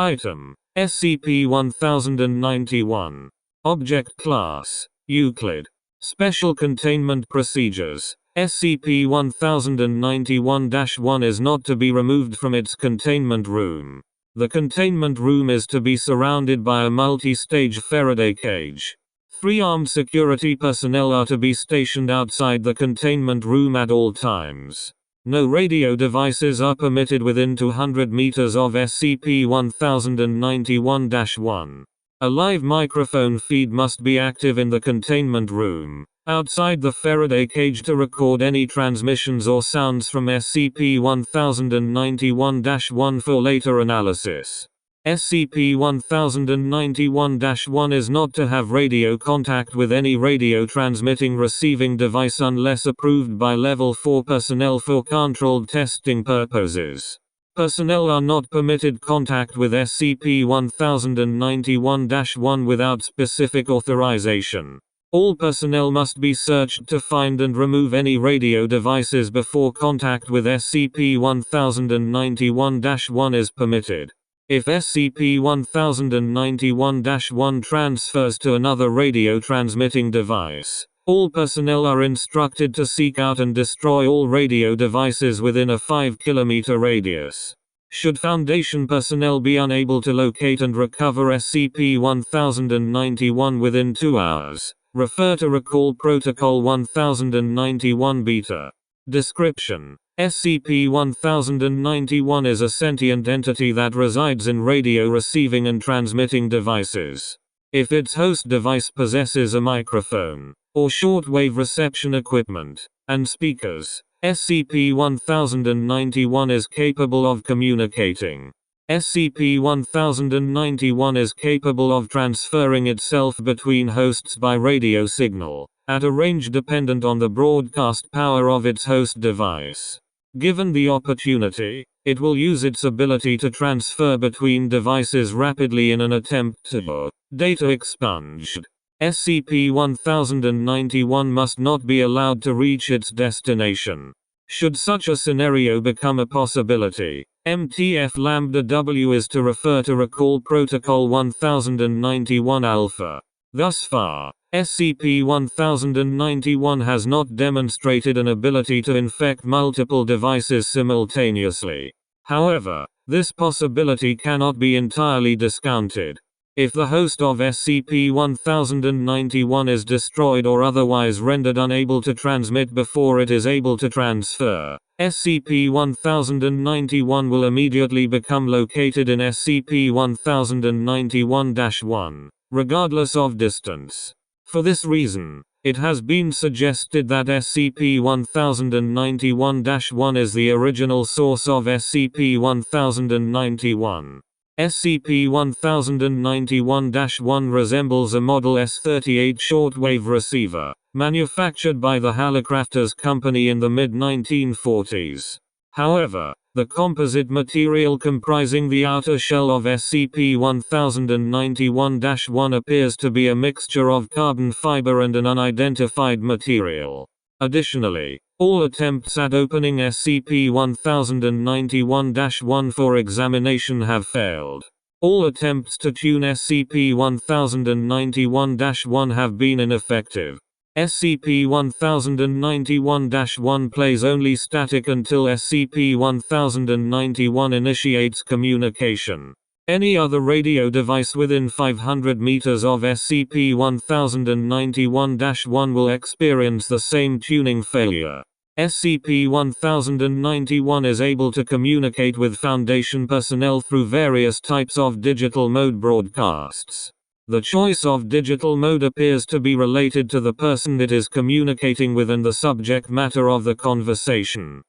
Item: SCP-1091. Object Class: Euclid. Special Containment Procedures: SCP-1091-1 is not to be removed from its containment room. The containment room is to be surrounded by a multi-stage Faraday cage. 3 armed security personnel are to be stationed outside the containment room at all times. No radio devices are permitted within 200 meters of SCP-1091-1. A live microphone feed must be active in the containment room, outside the Faraday cage, to record any transmissions or sounds from SCP-1091-1 for later analysis. SCP-1091-1 is not to have radio contact with any radio transmitting receiving device unless approved by Level 4 personnel for controlled testing purposes. Personnel are not permitted contact with SCP-1091-1 without specific authorization. All personnel must be searched to find and remove any radio devices before contact with SCP-1091-1 is permitted. If SCP-1091-1 transfers to another radio transmitting device, all personnel are instructed to seek out and destroy all radio devices within a 5-kilometer radius. Should Foundation personnel be unable to locate and recover SCP-1091 within 2 hours, refer to Recall Protocol 1091 Beta. Description: SCP-1091 is a sentient entity that resides in radio receiving and transmitting devices. If its host device possesses a microphone, or shortwave reception equipment, and speakers, SCP-1091 is capable of communicating. SCP-1091 is capable of transferring itself between hosts by radio signal, at a range dependent on the broadcast power of its host device. Given the opportunity, it will use its ability to transfer between devices rapidly in an attempt to data expunged. SCP-1091 must not be allowed to reach its destination. Should such a scenario become a possibility, MTF-Lambda-W is to refer to Recall Protocol 1091 Alpha. Thus far, SCP-1091 has not demonstrated an ability to infect multiple devices simultaneously. However, this possibility cannot be entirely discounted. If the host of SCP-1091 is destroyed or otherwise rendered unable to transmit before it is able to transfer, SCP-1091 will immediately become located in SCP-1091-1, regardless of distance. For this reason, it has been suggested that SCP-1091-1 is the original source of SCP-1091. SCP-1091-1 resembles a Model S-38 shortwave receiver, manufactured by the Hallicrafters Company in the mid-1940s. However, the composite material comprising the outer shell of SCP-1091-1 appears to be a mixture of carbon fiber and an unidentified material. Additionally, all attempts at opening SCP-1091-1 for examination have failed. All attempts to tune SCP-1091-1 have been ineffective. SCP-1091-1 plays only static until SCP-1091 initiates communication. Any other radio device within 500 meters of SCP-1091-1 will experience the same tuning failure. SCP-1091 is able to communicate with Foundation personnel through various types of digital mode broadcasts. The choice of digital mode appears to be related to the person it is communicating with and the subject matter of the conversation.